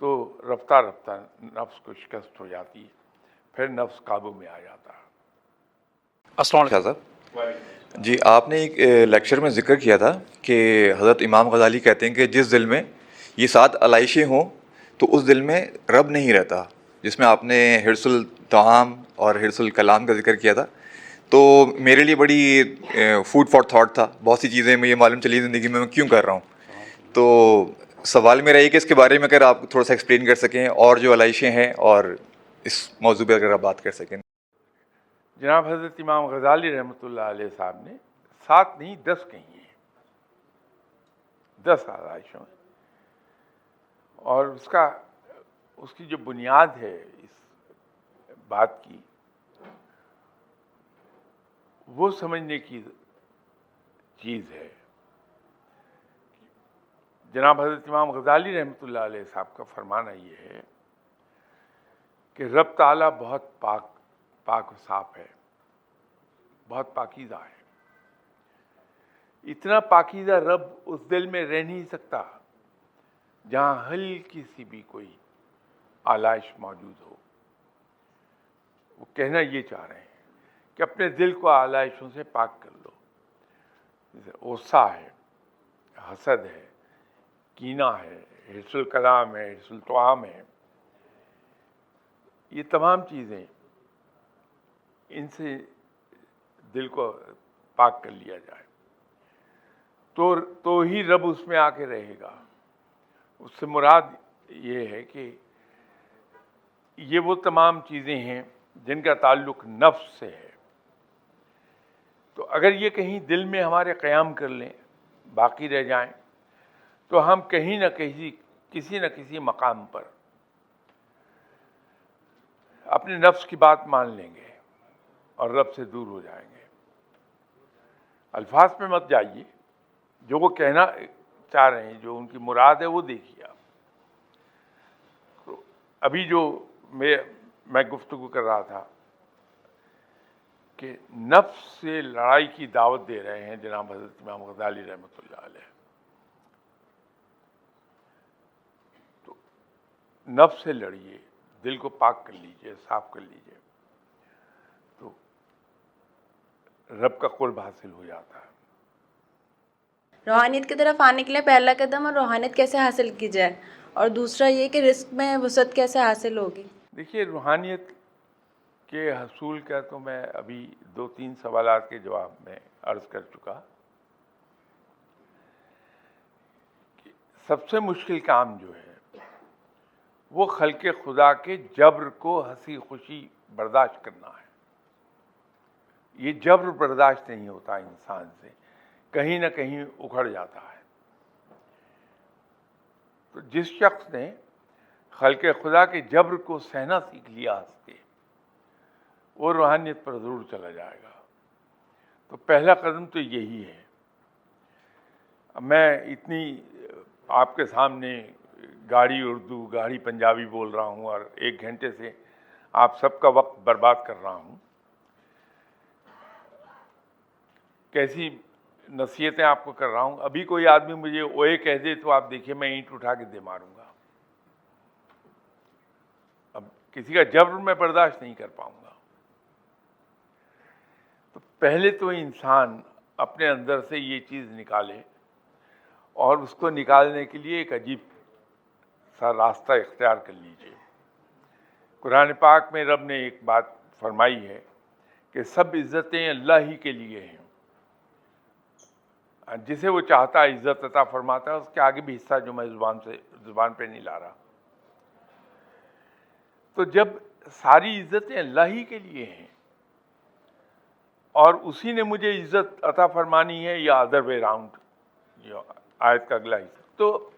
تو رفتہ رفتہ نفس کو شکست ہو جاتی ہے، پھر نفس قابو میں آ جاتا ہے۔ السلام علیکم صاحب جی، آپ نے ایک لیکچر میں ذکر کیا تھا کہ حضرت امام غزالی کہتے ہیں کہ جس دل میں یہ 7 علائشیں ہوں تو اس دل میں رب نہیں رہتا، جس میں آپ نے حرص الطعام اور حرص الکلام کا ذکر کیا تھا، تو میرے لیے بڑی فوڈ فار تھاٹ تھا، بہت سی چیزیں مجھے معلوم چلی زندگی میں کیوں کر رہا ہوں۔ تو سوال میرا یہ کہ اس کے بارے میں اگر آپ تھوڑا سا ایکسپلین کر سکیں، اور جو علائشیں ہیں اور اس موضوع پہ اگر آپ بات کر سکیں۔ جناب حضرت امام غزالی رحمۃ اللہ علیہ صاحب نے 7 نہیں 10 کہی ہیں، 10 علائشوں، اور اس کی جو بنیاد ہے اس بات کی، وہ سمجھنے کی چیز ہے۔ جناب حضرت امام غزالی رحمۃ اللہ علیہ صاحب کا فرمانا یہ ہے کہ رب تعالیٰ بہت پاک و صاف ہے، بہت پاکیزہ ہے۔ اتنا پاکیزہ رب اس دل میں رہ نہیں سکتا جہاں ہلکی سی بھی کوئی آلائش موجود ہو۔ وہ کہنا یہ چاہ رہے ہیں کہ اپنے دل کو آلائشوں سے پاک کر لو، جیسے غصہ ہے، حسد ہے، کینہ ہے، حرص الکلام ہے، حرص الطعام ہے، یہ تمام چیزیں، ان سے دل کو پاک کر لیا جائے تو ہی رب اس میں آ کے رہے گا۔ اس سے مراد یہ ہے کہ یہ وہ تمام چیزیں ہیں جن کا تعلق نفس سے ہے، تو اگر یہ کہیں دل میں ہمارے قیام کر لیں، باقی رہ جائیں، تو ہم کہیں نہ کسی نہ کسی مقام پر اپنے نفس کی بات مان لیں گے اور رب سے دور ہو جائیں گے۔ الفاظ پہ مت جائیے، جو وہ کہنا چاہ رہے ہیں، جو ان کی مراد ہے وہ دیکھیے آپ۔ تو ابھی جو میں گفتگو کر رہا تھا کہ نفس سے لڑائی کی دعوت دے رہے ہیں جناب حضرت امام غزالی رحمۃ اللہ علیہ۔ تو نفس سے لڑیے، دل کو پاک کر لیجئے، صاف کر لیجئے، تو رب کا قرب حاصل ہو جاتا ہے۔ روحانیت کی طرف آنے کے لیے پہلا قدم اور روحانیت کیسے حاصل کی جائے، اور دوسرا یہ کہ رزق میں وسعت کیسے حاصل ہوگی؟ دیکھیے، روحانیت کے حصول کا تو میں ابھی 2-3 سوالات کے جواب میں عرض کر چکا کہ سب سے مشکل کام جو ہے وہ خلق خدا کے جبر کو ہنسی خوشی برداشت کرنا ہے۔ یہ جبر برداشت نہیں ہوتا انسان سے، کہیں نہ کہیں اکھڑ جاتا ہے۔ تو جس شخص نے خلق خدا کے جبر کو سہنا سیکھ لیا ہنس کے، وہ روحانیت پر ضرور چلا جائے گا۔ تو پہلا قدم تو یہی ہے۔ میں اتنی آپ کے سامنے گاڑی اردو گاڑی پنجابی بول رہا ہوں اور 1 گھنٹے سے آپ سب کا وقت برباد کر رہا ہوں، کیسی نصیحتیں آپ کو کر رہا ہوں۔ ابھی کوئی آدمی مجھے اوے کہہ دے تو آپ دیکھیے میں اینٹ اٹھا کے دے ماروں گا۔ اب کسی کا جبر میں برداشت نہیں کر پاؤں گا۔ تو پہلے تو انسان اپنے اندر سے یہ چیز نکالے، اور اس کو نکالنے کے لیے ایک عجیب سا راستہ اختیار کر لیجیے۔ قرآن پاک میں رب نے ایک بات فرمائی ہے کہ سب عزتیں اللہ ہی کے لیے ہیں، جسے وہ چاہتا ہے عزت عطا فرماتا ہے۔ اس کے آگے بھی حصہ جو میں زبان پہ نہیں لا رہا۔ تو جب ساری عزتیں اللہ ہی کے لیے ہیں اور اسی نے مجھے عزت عطا فرمانی ہے، یا ادر وے راؤنڈ، جو آیت کا اگلا حصہ، تو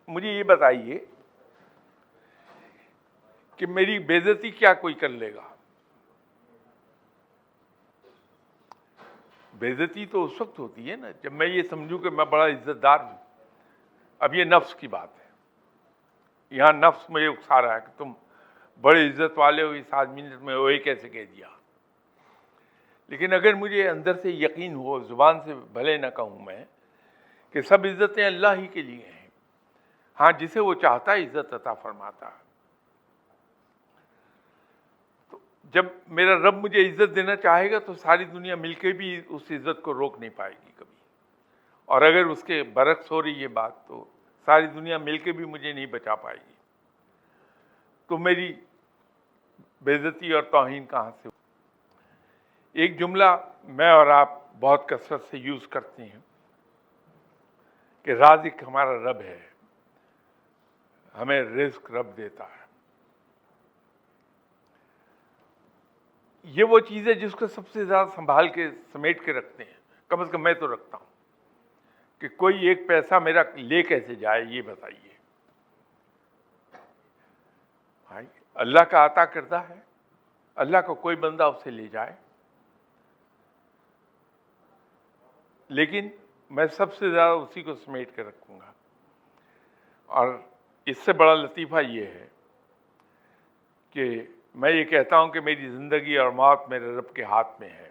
مجھے یہ بتائیے کہ میری بے عزتی کیا کوئی کر لے گا؟ بے عزتی تو اس وقت ہوتی ہے نا جب میں یہ سمجھوں کہ میں بڑا عزت دار ہوں۔ اب یہ نفس کی بات ہے، یہاں نفس مجھے اکسا رہا ہے کہ تم بڑے عزت والے ہو، اس آدمی نے تمہیں وہی کیسے کہہ دیا۔ لیکن اگر مجھے اندر سے یقین ہو، زبان سے بھلے نہ کہوں میں، کہ سب عزتیں اللہ ہی کے لیے ہیں، ہاں جسے وہ چاہتا ہے عزت عطا فرماتا ہے. تو جب میرا رب مجھے عزت دینا چاہے گا تو ساری دنیا مل کے بھی اس عزت کو روک نہیں پائے گی کبھی. اور اگر اس کے برعکس ہو رہی ہے بات تو ساری دنیا مل کے بھی مجھے نہیں بچا پائے گی. تو میری بے عزتی اور توہین کہاں سے؟ ایک جملہ میں اور آپ بہت کثرت سے یوز کرتے ہیں کہ رازق ہمارا رب ہے، ہمیں رزق رب دیتا ہے. یہ وہ چیز ہے جس کو سب سے زیادہ سنبھال کے سمیٹ کے رکھتے ہیں. کم از کم میں تو رکھتا ہوں کہ کوئی ایک پیسہ میرا لے کیسے جائے یہ بتائیے. بھائی اللہ کا عطا کردہ ہے، اللہ کا کوئی بندہ اسے لے جائے. لیکن میں سب سے زیادہ اسی کو سمیٹ کے رکھوں گا. اور اس سے بڑا لطیفہ یہ ہے کہ میں یہ کہتا ہوں کہ میری زندگی اور موت میرے رب کے ہاتھ میں ہے.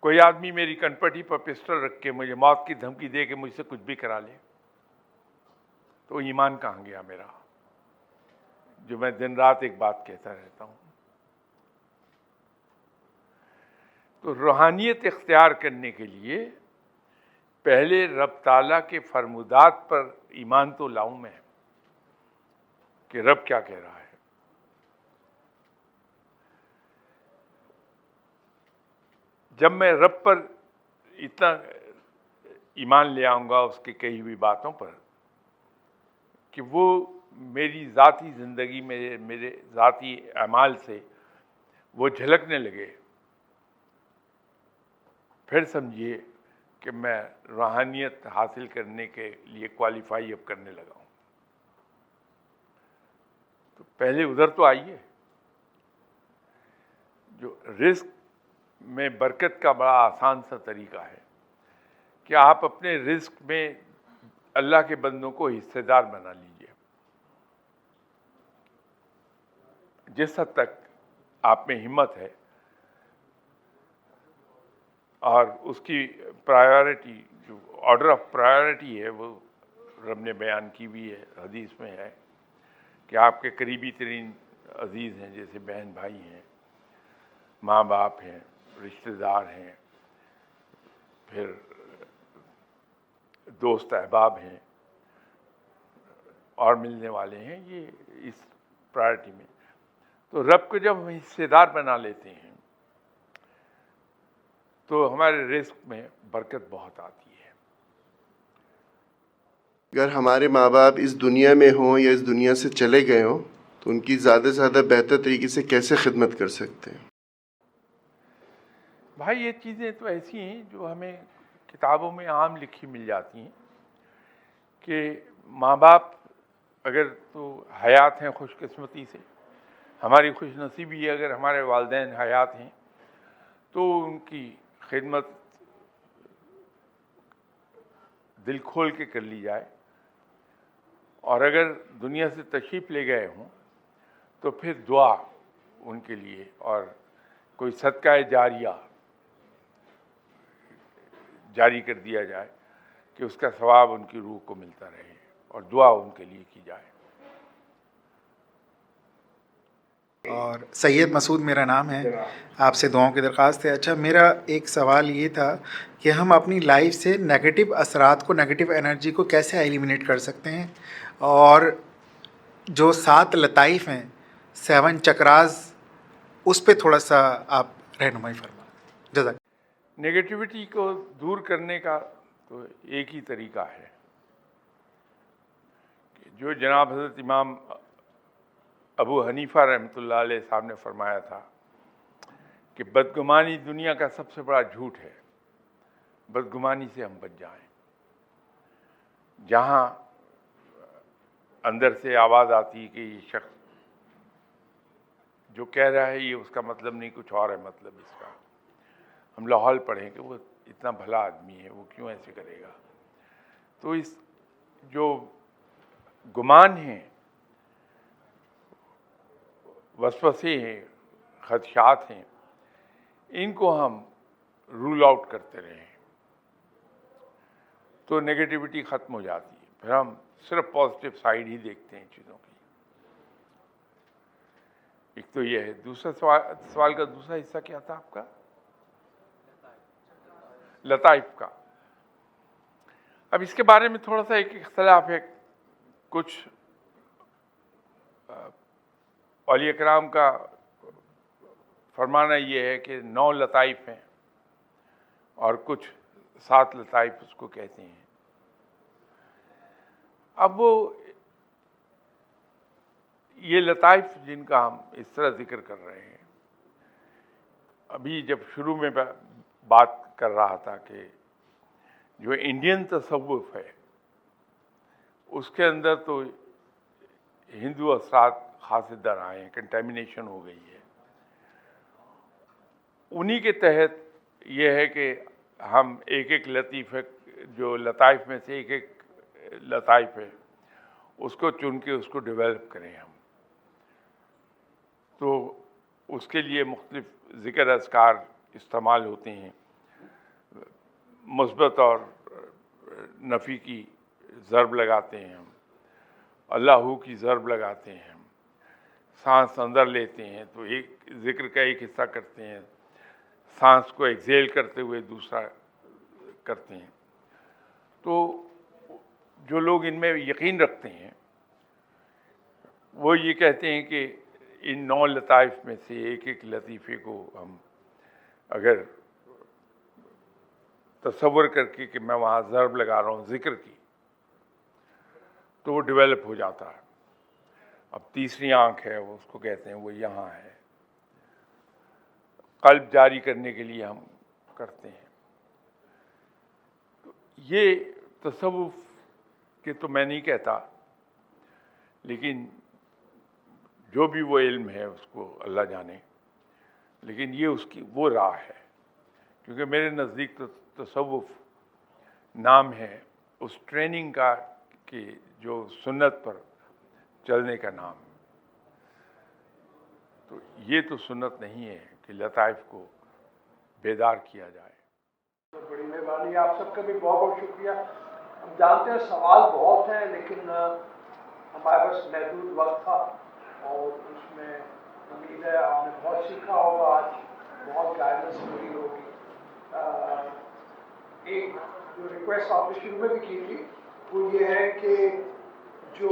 کوئی آدمی میری کنپٹی پر پسٹل رکھ کے مجھے موت کی دھمکی دے کے مجھ سے کچھ بھی کرا لے تو ایمان کہاں گیا میرا، جو میں دن رات ایک بات کہتا رہتا ہوں. تو روحانیت اختیار کرنے کے لیے پہلے رب تعالیٰ کے فرمودات پر ایمان تو لاؤں میں کہ رب کیا کہہ رہا ہے. جب میں رب پر اتنا ایمان لے آؤں گا اس کی کہی ہوئی باتوں پر کہ وہ میری ذاتی زندگی میں میرے ذاتی اعمال سے وہ جھلکنے لگے، پھر سمجھیے کہ میں روحانیت حاصل کرنے کے لیے کوالیفائی اب کرنے لگا ہوں. تو پہلے ادھر تو آئیے. جو رزق میں برکت کا بڑا آسان سا طریقہ ہے کہ آپ اپنے رزق میں اللہ کے بندوں کو حصے دار بنا لیجیے. جس حد تک آپ میں ہمت ہے اور اس کی پرائیورٹی جو آرڈر آف پرائیورٹی ہے وہ رب نے بیان کی بھی ہے، حدیث میں ہے کہ آپ کے قریبی ترین عزیز ہیں جیسے بہن بھائی ہیں، ماں باپ ہیں، رشتہ دار ہیں، پھر دوست احباب ہیں اور ملنے والے ہیں. یہ اس پرائرٹی میں تو رب کو جب ہم حصے دار بنا لیتے ہیں تو ہمارے رزق میں برکت بہت آتی ہے. اگر ہمارے ماں باپ اس دنیا میں ہوں یا اس دنیا سے چلے گئے ہوں تو ان کی زیادہ سے زیادہ بہتر طریقے سے کیسے خدمت کر سکتے ہیں؟ بھائی یہ چیزیں تو ایسی ہیں جو ہمیں کتابوں میں عام لکھی مل جاتی ہیں کہ ماں باپ اگر تو حیات ہیں خوش قسمتی سے، ہماری خوش نصیبی ہے اگر ہمارے والدین حیات ہیں تو ان کی خدمت دل کھول کے کر لی جائے. اور اگر دنیا سے تشریف لے گئے ہوں تو پھر دعا ان کے لیے اور کوئی صدقہ جاریہ جاری کر دیا جائے کہ اس کا ثواب ان کی روح کو ملتا رہے اور دعا ان کے لیے کی جائے. اور سید مسعود میرا نام ہے، آپ سے دعاؤں کی درخواست ہے. اچھا میرا ایک سوال یہ تھا کہ ہم اپنی لائف سے نگیٹو اثرات کو، نگیٹو انرجی کو کیسے ایلیمنیٹ کر سکتے ہیں، اور جو 7 لطائف ہیں 7 چکراز اس پہ تھوڑا سا آپ رہنمائی فرمائیں. جزاک. نگیٹیوٹی کو دور کرنے کا تو ایک ہی طریقہ ہے کہ جو جناب حضرت امام ابو حنیفہ رحمۃ اللہ علیہ صاحب نے فرمایا تھا کہ بدگمانی دنیا کا سب سے بڑا جھوٹ ہے، بدگمانی سے ہم بچ جائیں. جہاں اندر سے آواز آتی ہے کہ یہ شخص جو کہہ رہا ہے یہ اس کا مطلب نہیں کچھ اور ہے مطلب اس کا، ہم لاہور پڑھیں کہ وہ اتنا بھلا آدمی ہے وہ کیوں ایسے کرے گا. تو اس جو گمان ہیں، وسوسے ہیں، خدشات ہیں، ان کو ہم رول آؤٹ کرتے رہیں. تو نگیٹیوٹی ختم ہو جاتی ہے، پھر ہم صرف پازیٹیو سائڈ ہی دیکھتے ہیں چیزوں کی. ایک تو یہ ہے. دوسرا سوال کا دوسرا حصہ کیا تھا آپ کا؟ لطائف کا. اب اس کے بارے میں تھوڑا سا ایک اختلاف ہے. کچھ اولیاء کرام کا فرمانا یہ ہے کہ 9 لطائف ہیں اور کچھ 7 لطائف اس کو کہتے ہیں. اب وہ یہ لطائف جن کا ہم اس طرح ذکر کر رہے ہیں، ابھی جب شروع میں بات کر رہا تھا کہ جو انڈین تصوف ہے اس کے اندر تو ہندو اثرات خاصے در آئے ہیں، کنٹیمنیشن ہو گئی ہے. انہی کے تحت یہ ہے کہ ہم ایک ایک لطیفہ، جو لطائف میں سے ایک ایک لطائف ہے اس کو چن کے اس کو ڈیولپ کریں ہم. تو اس کے لیے مختلف ذکر اذکار استعمال ہوتے ہیں، مثبت اور نفی کی ضرب لگاتے ہیں ہم، اللہ کی ضرب لگاتے ہیں ہم، سانس اندر لیتے ہیں تو ایک ذکر کا ایک حصہ کرتے ہیں، سانس کو ایکزیل کرتے ہوئے دوسرا کرتے ہیں. تو جو لوگ ان میں یقین رکھتے ہیں وہ یہ کہتے ہیں کہ ان 9 لطائف میں سے ایک ایک لطیفے کو ہم اگر تصور کر کے کہ میں وہاں ضرب لگا رہا ہوں ذکر کی تو وہ ڈیولپ ہو جاتا ہے. اب تیسری آنکھ ہے وہ اس کو کہتے ہیں، وہ یہاں ہے. قلب جاری کرنے کے لیے ہم کرتے ہیں. یہ تصوف کہ تو میں نہیں کہتا، لیکن جو بھی وہ علم ہے اس کو اللہ جانے، لیکن یہ اس کی وہ راہ ہے. کیونکہ میرے نزدیک تو تصوف نام ہے اس ٹریننگ کا کہ جو سنت پر چلنے کا نام. تو یہ تو سنت نہیں ہے کہ لطائف کو بیدار کیا جائے. بڑی مہربانی، آپ سب کا بھی بہت بہت شکریہ. ہم جانتے ہیں سوال بہت ہیں لیکن ہمارے پاس محدود وقت تھا اور اس میں امید ہے آپ نے بہت سیکھا ہوگا، آج بہت گائیڈنس ملی ہوگی. ایک جو ریکویسٹ آپ نے شروع میں بھی کی تھی وہ یہ ہے کہ جو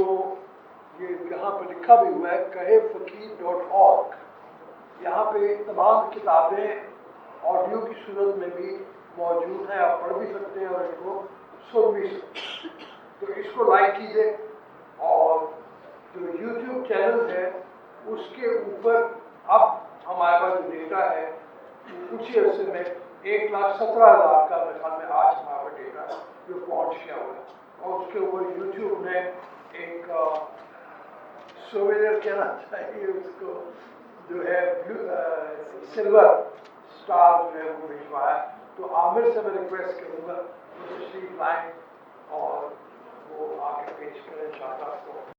یہ یہاں پہ لکھا بھی ہوا ہے kahefaqih.org، یہاں پہ تمام کتابیں آڈیو کی صورت میں بھی موجود ہیں، آپ پڑھ بھی سکتے ہیں اور ان کو سن بھی سکتے ہیں. تو اس کو لائک کیجیے. اور جو یوٹیوب چینل ہے اس کے اوپر اب ہمارے پاس جو ڈیٹا ہے کچھ ہی عرصے میں 1,17,000 کا میرے خیال میں آج ہمارا ڈیٹا جو پہنچ گیا ہوا ہے. اور اس کے اوپر یوٹیوب نے ایک سووینئر کہنا چاہیے اس کو، جو ہے سلور اسٹار جو ہے وہ بھجوایا. تو عامر سے میں ریکویسٹ کروں گا وہ تشریف لائیں اور وہ آگے پیش کریں انشاءاللہ.